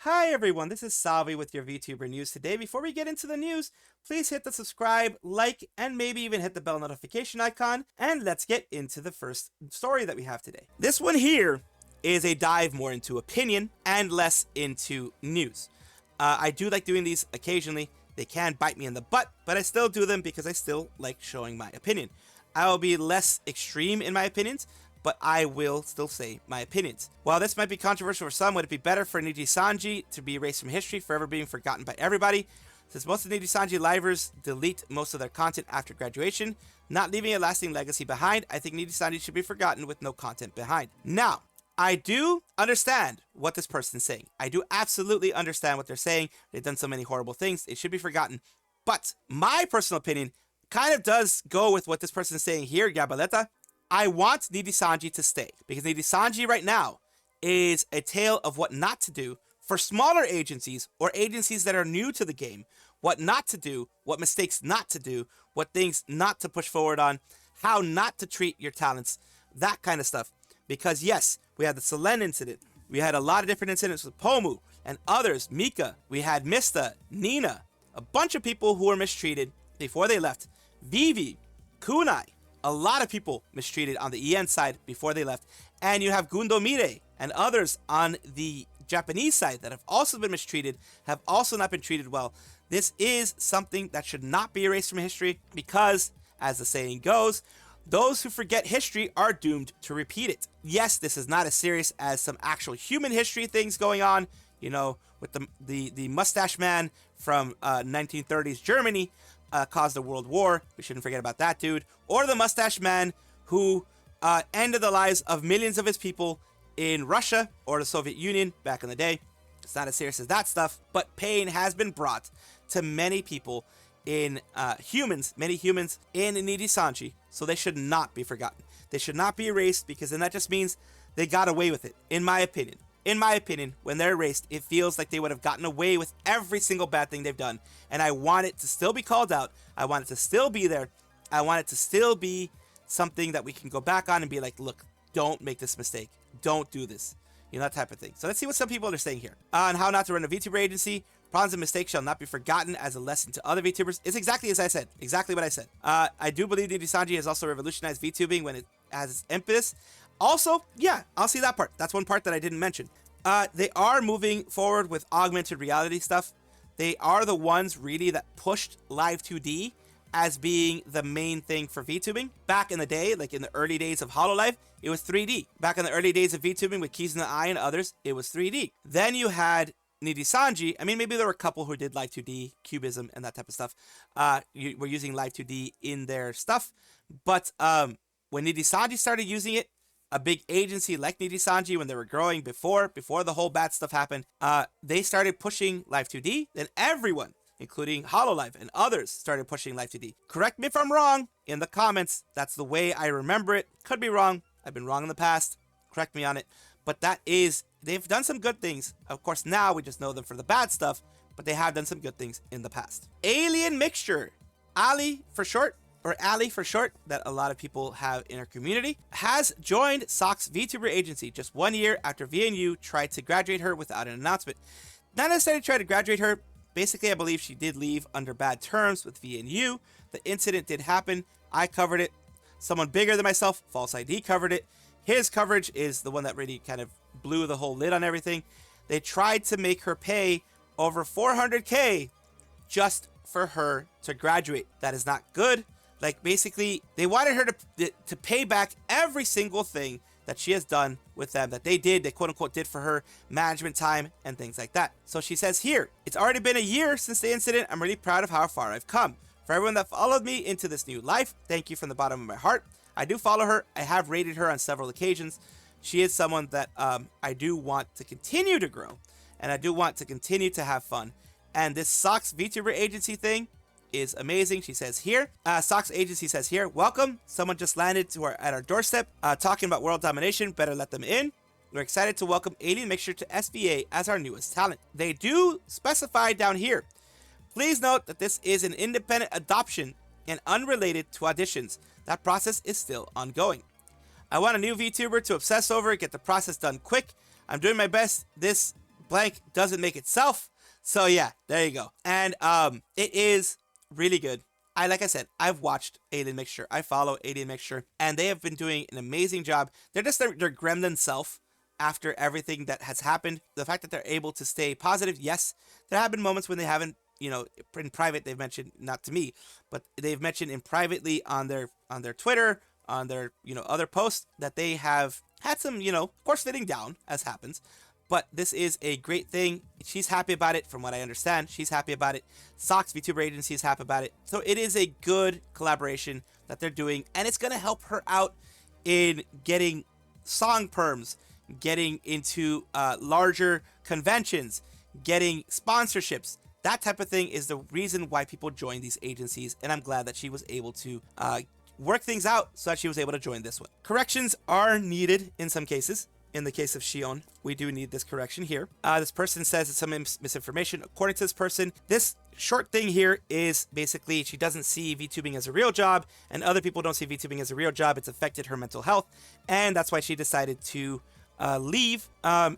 Hi everyone, this is Salvi with your VTuber news today. Before we get into the news, please hit the subscribe, like, and maybe even hit the bell notification icon, and let's get into the first story that we have today. This one here is a dive more into opinion and less into news. I do like doing these occasionally. They can bite me in the butt, but I still do them because I still like showing my opinion. I will be less extreme in my opinions, but I will still say my opinions. While this might be controversial for some, would it be better for Nijisanji to be erased from history, forever being forgotten by everybody? Since most of Nijisanji livers delete most of their content after graduation, not leaving a lasting legacy behind, I think Nijisanji should be forgotten with no content behind. Now, I do understand what this person's saying. I do absolutely understand what they're saying. They've done so many horrible things. It should be forgotten. But my personal opinion kind of does go with what this person is saying here, Gabaleta. I want Nijisanji to stay because Nijisanji right now is a tale of what not to do for smaller agencies or agencies that are new to the game. What not to do, what mistakes not to do, what things not to push forward on, how not to treat your talents, that kind of stuff. Because yes, we had the Selen incident. We had a lot of different incidents with Pomu and others, Mika. We had Mista, Nina, a bunch of people who were mistreated before they left. Vivi, Kunai, a lot of people mistreated on the EN side before they left. And you have Gundomire and others on the Japanese side that have also been mistreated, have also not been treated well. This is something that should not be erased from history because, as the saying goes, those who forget history are doomed to repeat it. Yes, this is not as serious as some actual human history things going on, you know, with the mustache man from 1930s Germany caused a world war. We shouldn't forget about that dude. Or the mustache man who ended the lives of millions of his people in Russia or the Soviet Union back in the day. It's not as serious as that stuff, but pain has been brought to many people in many humans in Nijisanji, so they should not be forgotten. They should not be erased because then that just means they got away with it, in my opinion. In my opinion, when they're erased, it feels like they would have gotten away with every single bad thing they've done. And I want it to still be called out. I want it to still be there. I want it to still be something that we can go back on and be like, look, don't make this mistake. Don't do this. You know, that type of thing. So let's see what some people are saying here. On how not to run a VTuber agency. Problems and mistakes shall not be forgotten as a lesson to other VTubers. It's exactly as I said. Exactly what I said. I do believe Nijisanji has also revolutionized VTubing when it has its impetus. Also, yeah, I'll see that part. That's one part that I didn't mention. They are moving forward with augmented reality stuff. They are the ones really that pushed Live 2D as being the main thing for VTubing. Back in the day, like in the early days of Hololive, it was 3D. Back in the early days of VTubing with Keys in the Eye and others, it was 3D. Then you had Nijisanji. I mean, maybe there were a couple who did Live 2D, Cubism, and that type of stuff. You were using Live 2D in their stuff. But when Nijisanji started using it, a big agency like Nijisanji, when they were growing before the whole bad stuff happened, they started pushing Live 2D. Then everyone, including Hololive and others, started pushing Live 2D. Correct me if I'm wrong in the comments. That's the way I remember it. Could be wrong. I've been wrong in the past. Correct me on it. But that is, they've done some good things. Of course, now we just know them for the bad stuff, but they have done some good things in the past. AlienMixture, Ali for short, or Ali for short, that a lot of people have in our community, has joined Socks Vtuber Agency just 1 year after VNU tried to graduate her without an announcement. Not necessarily tried to graduate her. Basically, I believe she did leave under bad terms with VNU. The incident did happen. I covered it. Someone bigger than myself, False ID, covered it. His coverage is the one that really kind of blew the whole lid on everything. They tried to make her pay over 400K just for her to graduate. That is not good. Like, basically, they wanted her to pay back every single thing that she has done with them, that they quote-unquote did for her, management time, and things like that. So she says here, it's already been a year since the incident. I'm really proud of how far I've come. For everyone that followed me into this new life, thank you from the bottom of my heart. I do follow her. I have rated her on several occasions. She is someone that I do want to continue to grow, and I do want to continue to have fun. And this Socks Vtuber Agency thing is amazing. She says here, Socks Agency says here, welcome. Someone just landed at our doorstep talking about world domination. Better let them in. We're excited to welcome AlienMixture to SVA as our newest talent. They do specify down here. Please note that this is an independent adoption and unrelated to auditions. That process is still ongoing. I want a new VTuber to obsess over, get the process done quick. I'm doing my best. This blank doesn't make itself. So yeah, there you go. And it is really good. Like I said, I've watched AlienMixture. I follow AlienMixture, and they have been doing an amazing job. They're just their gremlin self after everything that has happened. The fact that they're able to stay positive, yes, there have been moments when they haven't, in private, they've mentioned, not to me, but they've mentioned in privately on their Twitter, on their, other posts, that they have had some, of course, fitting down, as happens. But this is a great thing. She's happy about it, from what I understand. She's happy about it. Socks Vtuber Agency is happy about it. So it is a good collaboration that they're doing, and it's going to help her out in getting song perms, getting into larger conventions, getting sponsorships. That type of thing is the reason why people join these agencies, and I'm glad that she was able to work things out so that she was able to join this one. Corrections are needed in some cases. In the case of Shion, we do need this correction here. This person says it's some misinformation. According to this person, this short thing here is basically she doesn't see VTubing as a real job, and other people don't see VTubing as a real job. It's affected her mental health, and that's why she decided to leave. And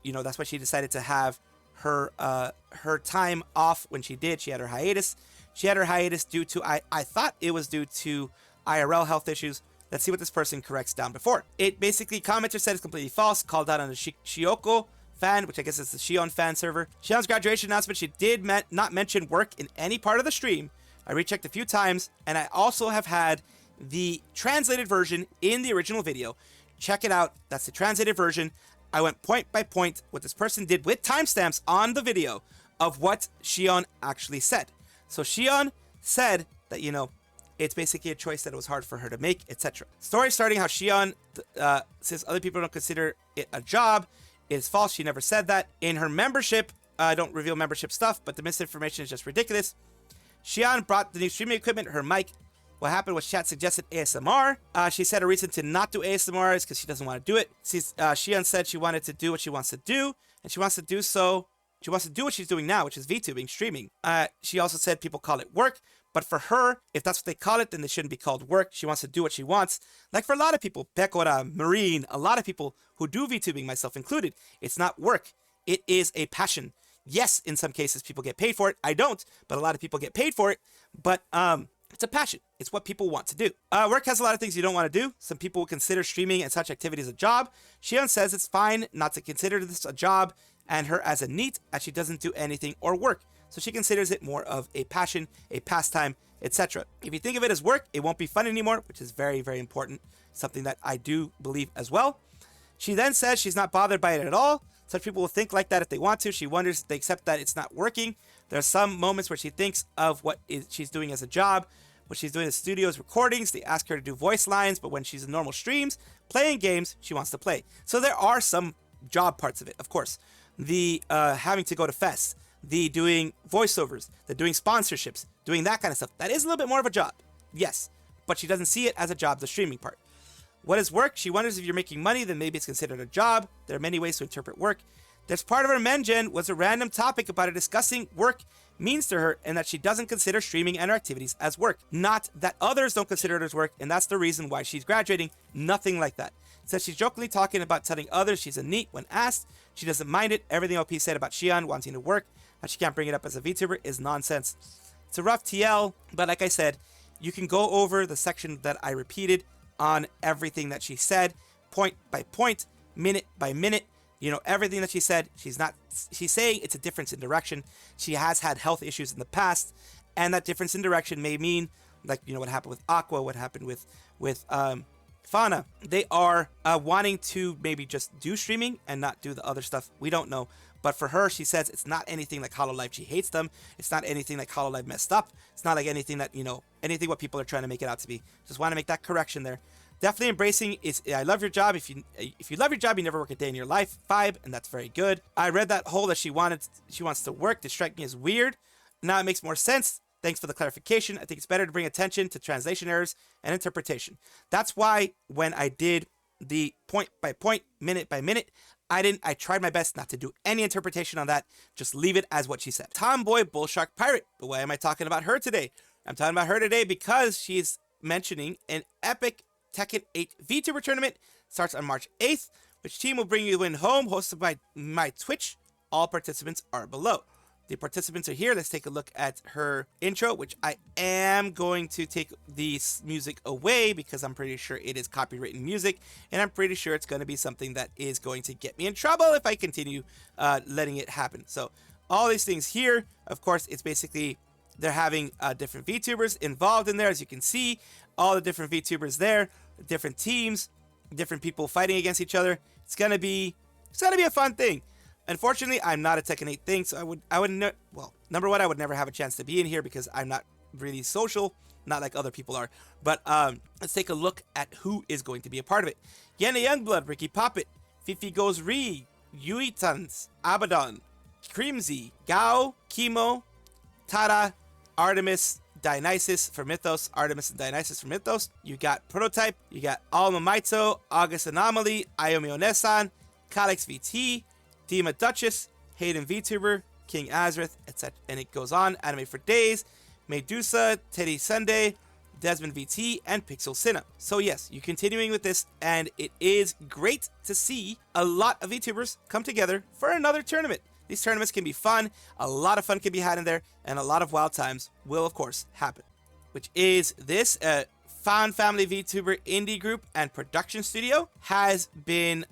that's why she decided to have her time off when she did. She had her hiatus. She had her hiatus due to I thought it was due to IRL health issues. Let's see what this person corrects down before. It basically, commenter said it's completely false, called out on the Shioko fan, which I guess is the Shion fan server. Shion's graduation announcement, she did not mention work in any part of the stream. I rechecked a few times, and I also have had the translated version in the original video. Check it out. That's the translated version. I went point by point what this person did with timestamps on the video of what Shion actually said. So Shion said that, it's basically a choice that it was hard for her to make, etc. Story starting how Shion says other people don't consider it a job. It is false. She never said that. In her membership, I don't reveal membership stuff, but the misinformation is just ridiculous. Shion brought the new streaming equipment, her mic. What happened was chat suggested ASMR. She said a reason to not do ASMR is because she doesn't want to do it. Shion said she wanted to do what she wants to do, and she wants to do so. She wants to do what she's doing now, which is VTubing, streaming. She also said people call it work. But for her, if that's what they call it, then they shouldn't be called work. She wants to do what she wants. Like for a lot of people, Pekora, Marine, a lot of people who do VTubing, myself included, it's not work. It is a passion. Yes, in some cases, people get paid for it. I don't, but a lot of people get paid for it. But it's a passion. It's what people want to do. Work has a lot of things you don't want to do. Some people will consider streaming and such activities a job. Shion says it's fine not to consider this a job and her as a NEET, as she doesn't do anything or work. So she considers it more of a passion, a pastime, etc. If you think of it as work, it won't be fun anymore, which is very, very important. Something that I do believe as well. She then says she's not bothered by it at all. Such people will think like that if they want to. She wonders if they accept that it's not working. There are some moments where she thinks of what she's doing as a job. What she's doing in the studios, recordings, they ask her to do voice lines, but when she's in normal streams, playing games, she wants to play. So there are some job parts of it, of course. The having to go to fests, the doing voiceovers, the doing sponsorships, doing that kind of stuff. That is a little bit more of a job, yes, but she doesn't see it as a job, the streaming part. What is work? She wonders if you're making money, then maybe it's considered a job. There are many ways to interpret work. This part of her mengen was a random topic about her discussing work means to her and that she doesn't consider streaming and her activities as work. Not that others don't consider it as work, and that's the reason why she's graduating. Nothing like that. Says she's jokingly talking about telling others she's a NEET when asked. She doesn't mind it. Everything OP said about Shion wanting to work, and she can't bring it up as a VTuber, is nonsense. It's a rough TL, but like I said, you can go over the section that I repeated on everything that she said, point by point, minute by minute. Everything that she said, she's saying it's a difference in direction. She has had health issues in the past, and that difference in direction may mean, like, what happened with Aqua, what happened with Fauna. They are wanting to maybe just do streaming and not do the other stuff. We don't know. But for her, she says it's not anything like Hololive. She hates them. It's not anything like Hololive messed up. It's not like anything that, anything what people are trying to make it out to be. Just want to make that correction there. Definitely embracing is I love your job. If you love your job, you never work a day in your life vibe, and that's very good. I read that whole that she wants to work. This strike me as weird. Now it makes more sense. Thanks for the clarification. I think it's better to bring attention to translation errors and interpretation. That's why when I did the point by point, minute by minute, I tried my best not to do any interpretation on that. Just leave it as what she said. Tomboy Bullshark Pirate. But why am I talking about her today? I'm talking about her today because she's mentioning an epic Tekken 8 VTuber tournament. Starts on March 8th. Which team will bring you in home? Hosted by my Twitch all participants are below. The participants are here. Let's take a look at her intro, which I am going to take the music away because I'm pretty sure it is copywritten music, and I'm pretty sure it's going to be something that is going to get me in trouble if I continue letting it happen. So all these things here, of course, it's basically they're having different VTubers involved in there. As you can see, all the different VTubers there, different teams, different people fighting against each other. It's gonna be a fun thing. Unfortunately, I'm not a Tekken 8 thing, so well, number one, I would never have a chance to be in here because I'm not really social, not like other people are. But let's take a look at who is going to be a part of it. Yenna Youngblood, Ricky Poppet, Fifi Goes Ri, Yuitans, Abaddon, Creamsy, Gao, Kimo, Tara, Artemis, Dionysus for Mythos, Artemis and Dionysus for Mythos. You got Prototype, you got Alma Maito, August Anomaly, Ayumi Onesan, Calix VT, Dima Duchess, Hayden VTuber, King Azrith, etc. And it goes on. Anime for Days, Medusa, Teddy Sunday, Desmond VT, and Pixel Cinna. So yes, you're continuing with this, and it is great to see a lot of VTubers come together for another tournament. These tournaments can be fun, a lot of fun can be had in there, and a lot of wild times will, of course, happen. Which is this Found Family VTuber indie group and production studio has been,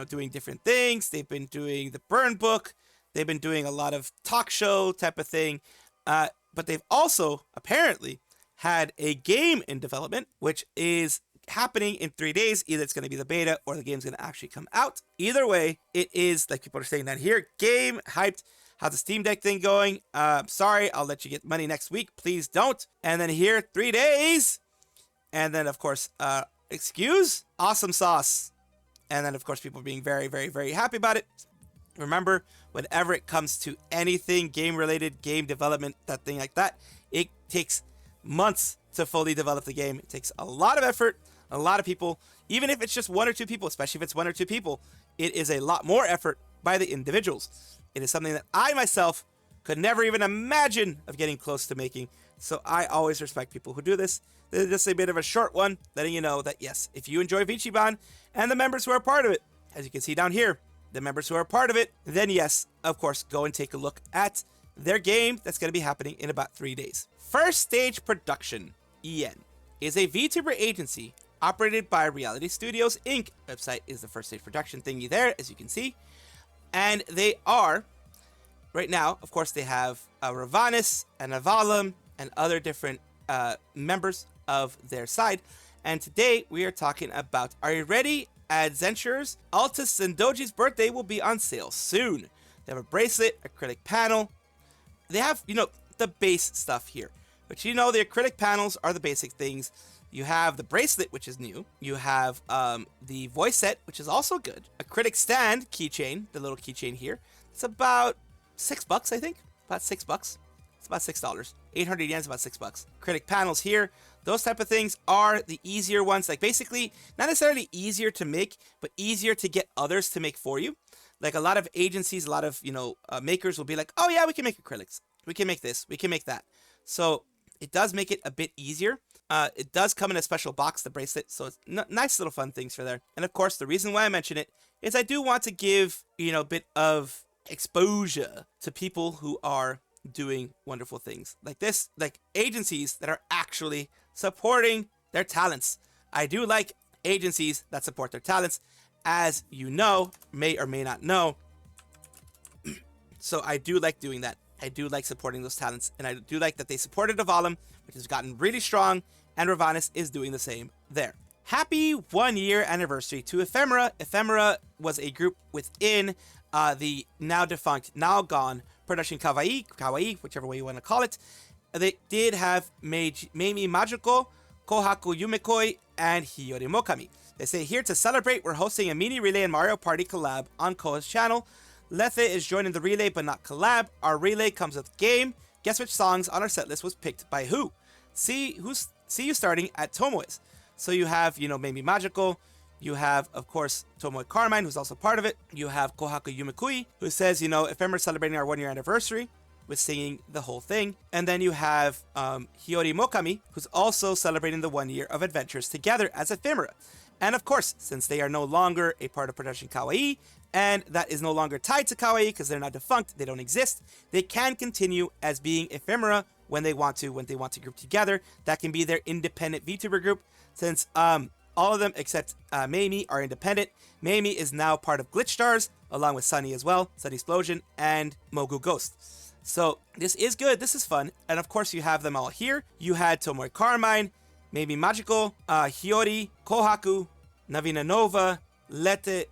doing different things. They've been doing the Burn Book. They've been doing a lot of talk show type of thing. But they've also, apparently, had a game in development, which is happening in 3 days. Either it's going to be the beta or the game's going to actually come out. Either way, it is, like people are saying down here, game hyped. How's the Steam Deck thing going? Sorry, I'll let you get money next week. Please don't. And then here, 3 days. And then, of course, excuse? Awesome sauce. And then, of course, people being very, very, very happy about it. Remember, whenever it comes to anything game-related, game development, that thing like that, it takes months to fully develop the game. It takes a lot of effort, a lot of people. Even if it's just 1 or 2 people, especially if it's 1 or 2 people, it is a lot more effort by the individuals. It is something that I, myself, could never even imagine of getting close to making. So I always respect people who do this. This is just a bit of a short one, letting you know that, yes, if you enjoy VChiban and the members who are part of it, as you can see down here, the members who are part of it, then yes, of course, go and take a look at their game that's going to be happening in about 3 days. First Stage Production, EN, is a VTuber agency operated by Reality Studios, Inc. Website is the First Stage Production thingy there, as you can see. And they are, right now, of course, they have Ravanis and Avalum and other different members of their side. And today we are talking about, are you ready? Adventurers, Altus Zendoji's birthday will be on sale soon. They have a bracelet, acrylic panel. They have, the base stuff here. But the acrylic panels are the basic things. You have the bracelet, which is new. You have the voice set, which is also good. Acrylic stand keychain, the little keychain here. It's about $6, I think. About $6. It's about $6. 800 yen is about $6. Acrylic panels here. Those type of things are the easier ones. Like basically, not necessarily easier to make, but easier to get others to make for you. Like a lot of agencies, a lot of, makers will be like, oh yeah, we can make acrylics. We can make this. We can make that. So it does make it a bit easier. It does come in a special box, the bracelet. So it's nice little fun things for there. And of course, the reason why I mention it is I do want to give, a bit of exposure to people who are doing wonderful things like this, like agencies that are actually supporting their talents. I do like agencies that support their talents, as you know, may or may not know. So I do like doing that. I do like supporting those talents, and I do like that they supported Avalum, which has gotten really strong, and Ravanis is doing the same there. Happy 1-year anniversary to Ephimera. Ephimera was a group within the now defunct, now gone Production Kawaii, whichever way you want to call it. They did have Meimi Magical, Kohaku Yumekoi, and Hiyori Mokami. They say here to celebrate, we're hosting a mini relay and Mario Party collab on Koha's channel. Lethe is joining the relay but not collab. Our relay comes with game. Guess which songs on our set list was picked by who? See you starting at Tomoe's. So you have, Meimi Magical. You have, of course, Tomoe Carmine, who's also part of it. You have Kohaku Yumekui, who says, Ephemera celebrating our 1-year anniversary with singing the whole thing. And then you have Hiyori Mokami, who's also celebrating the 1 year of adventures together as Ephemera. And of course, since they are no longer a part of Production Kawaii, and that is no longer tied to Kawaii because they're not defunct, they don't exist. They can continue as being Ephimera when they want to group together. That can be their independent VTuber group, since all of them except Mamie are independent. Mamie is now part of Glitch Stars, along with Sunny as well, Sunny Explosion, and Mogu Ghost. So this is good, this is fun, and of course you have them all here. You had Tomoe Carmine, Maybe Magical, Hiyori, Kohaku, Navina Nova, Lethe,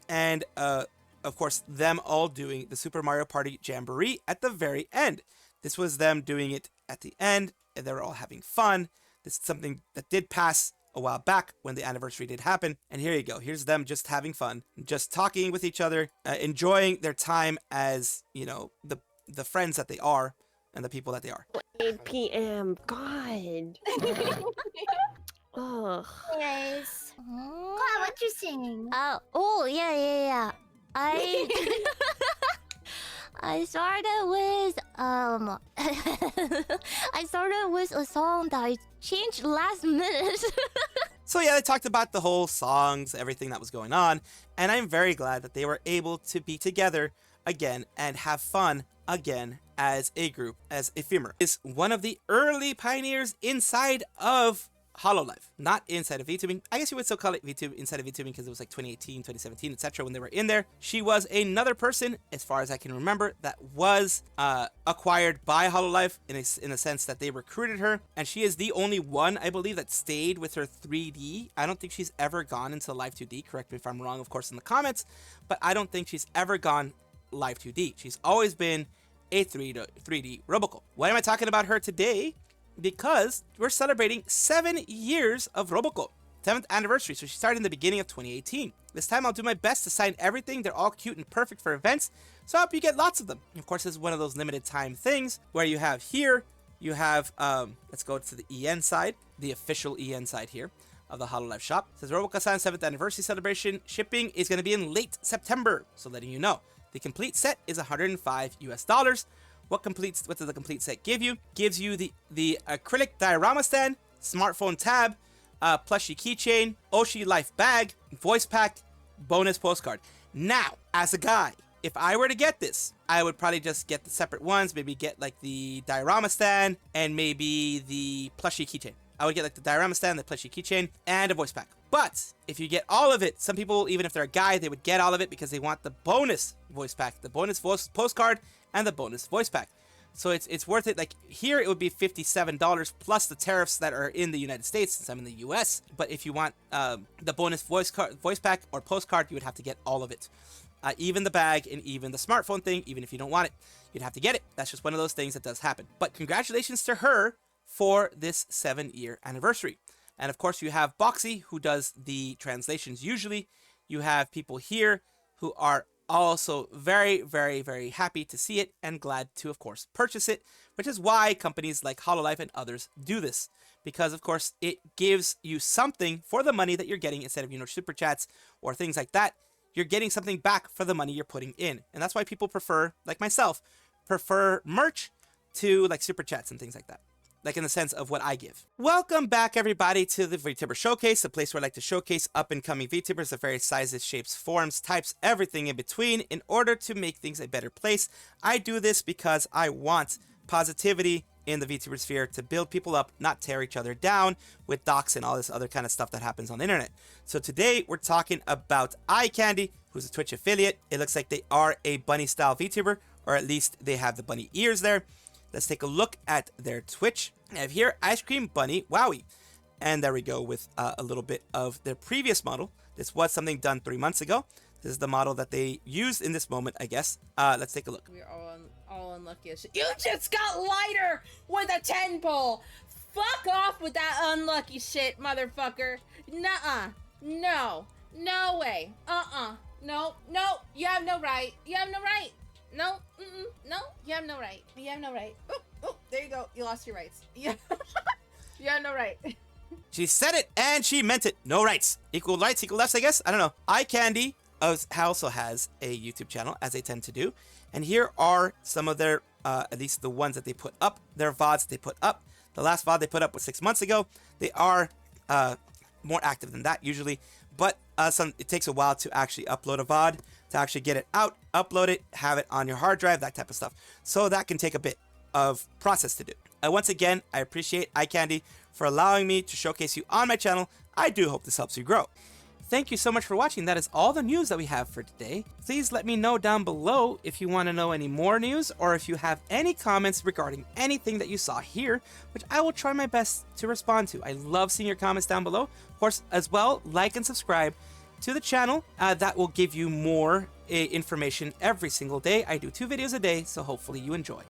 and of course them all doing the Super Mario Party Jamboree at the very end. This was them doing it at the end, and they were all having fun. This is something that did pass a while back when the anniversary did happen, and here you go. Here's them just having fun, just talking with each other, enjoying their time as, you know, the friends that they are and the people that they are. 8 p.m. God. Ugh. Hey guys. Wow, what you singing? Oh, yeah. I I started with I started with a song that I changed last minute. So yeah, they talked about the whole songs, everything that was going on, and I'm very glad that they were able to be together again and have fun again as a group, as Ephimera. Is one of the early pioneers inside of Hololive, not inside of VTubing. I guess you would still call it VTube inside of VTubing because it was like 2018, 2017, etc. when they were in there. She was another person, as far as I can remember, that was acquired by Hololive in a sense that they recruited her, and she is the only one, I believe, that stayed with her 3D. I don't think she's ever gone into Live 2D. Correct me if I'm wrong, of course, in the comments, but I don't think she's ever gone Live 2D. She's always been a 3D Roboco. Why am I talking about her today? Because we're celebrating 7 years of Roboco, 7th anniversary. So she started in the beginning of 2018. This time I'll do my best to sign everything. They're all cute and perfect for events, so I hope you get lots of them. Of course, this is one of those limited time things where you have here, you have, let's go to the EN side, the official EN side here of the Hololive shop. It says Roboco-san 7th anniversary celebration. Shipping is going to be in late September, so letting you know. The complete set is $105 US. What does the complete set give you? Gives you the acrylic diorama stand, smartphone tab, plushie keychain, Oshi life bag, voice pack, bonus postcard. Now, as a guy, if I were to get this, I would probably just get the separate ones, maybe get like the diorama stand and maybe the plushie keychain. I would get like the diorama stand, the plushie keychain, and a voice pack. But if you get all of it, some people, even if they're a guy, they would get all of it because they want the bonus voice pack, the bonus postcard, and the bonus voice pack. So it's worth it. Like here, it would be $57 plus the tariffs that are in the United States since I'm in the US. But if you want the bonus voice pack or postcard, you would have to get all of it. Even the bag and even the smartphone thing, even if you don't want it, you'd have to get it. That's just one of those things that does happen. But congratulations to her for this 7-year anniversary. And of course, you have Boxy, who does the translations usually. You have people here who are also very, very, very happy to see it and glad to, of course, purchase it, which is why companies like Hololive and others do this. Because, of course, it gives you something for the money that you're getting instead of, you know, super chats or things like that. You're getting something back for the money you're putting in. And that's why people prefer, like myself, prefer merch to like super chats and things like that. Like in the sense of what I give. Welcome back, everybody, to the VTuber Showcase, a place where I like to showcase up-and-coming VTubers of various sizes, shapes, forms, types, everything in between in order to make things a better place. I do this because I want positivity in the VTuber sphere to build people up, not tear each other down with docs and all this other kind of stuff that happens on the internet. So today we're talking about Eye Candy, who's a Twitch affiliate. It looks like they are a bunny-style VTuber, or at least they have the bunny ears there. Let's take a look at their Twitch. I have here Ice Cream Bunny Wowie. And there we go with a little bit of their previous model. This was something done 3 months ago. This is the model that they used in this moment, I guess. Let's take a look. We're all unlucky as shit. You just got lighter with a 10 pole. Fuck off with that unlucky shit, motherfucker. Nuh-uh. No. No way. No. No. You have no right. You have no right. No, no, you have no right. You have no right. Oh, there you go. You lost your rights. Yeah. You have no right. She said it and she meant it. No rights. Equal rights, equal lefts, I guess. I don't know. Eye Candy also has a YouTube channel, as they tend to do. And here are some of their, at least the ones that they put up, their VODs they put up. The last VOD they put up was 6 months ago. They are more active than that usually. but it takes a while to actually upload a VOD, to actually get it out, upload it, have it on your hard drive, that type of stuff. So that can take a bit of process to do. Once again, I appreciate iCandy for allowing me to showcase you on my channel. I do hope this helps you grow. Thank you so much for watching. That is all the news that we have for today. Please let me know down below if you want to know any more news or if you have any comments regarding anything that you saw here, which I will try my best to respond to. I love seeing your comments down below. Of course, as well, like and subscribe to the channel. That will give you more information every single day. I do 2 videos a day, so hopefully you enjoy.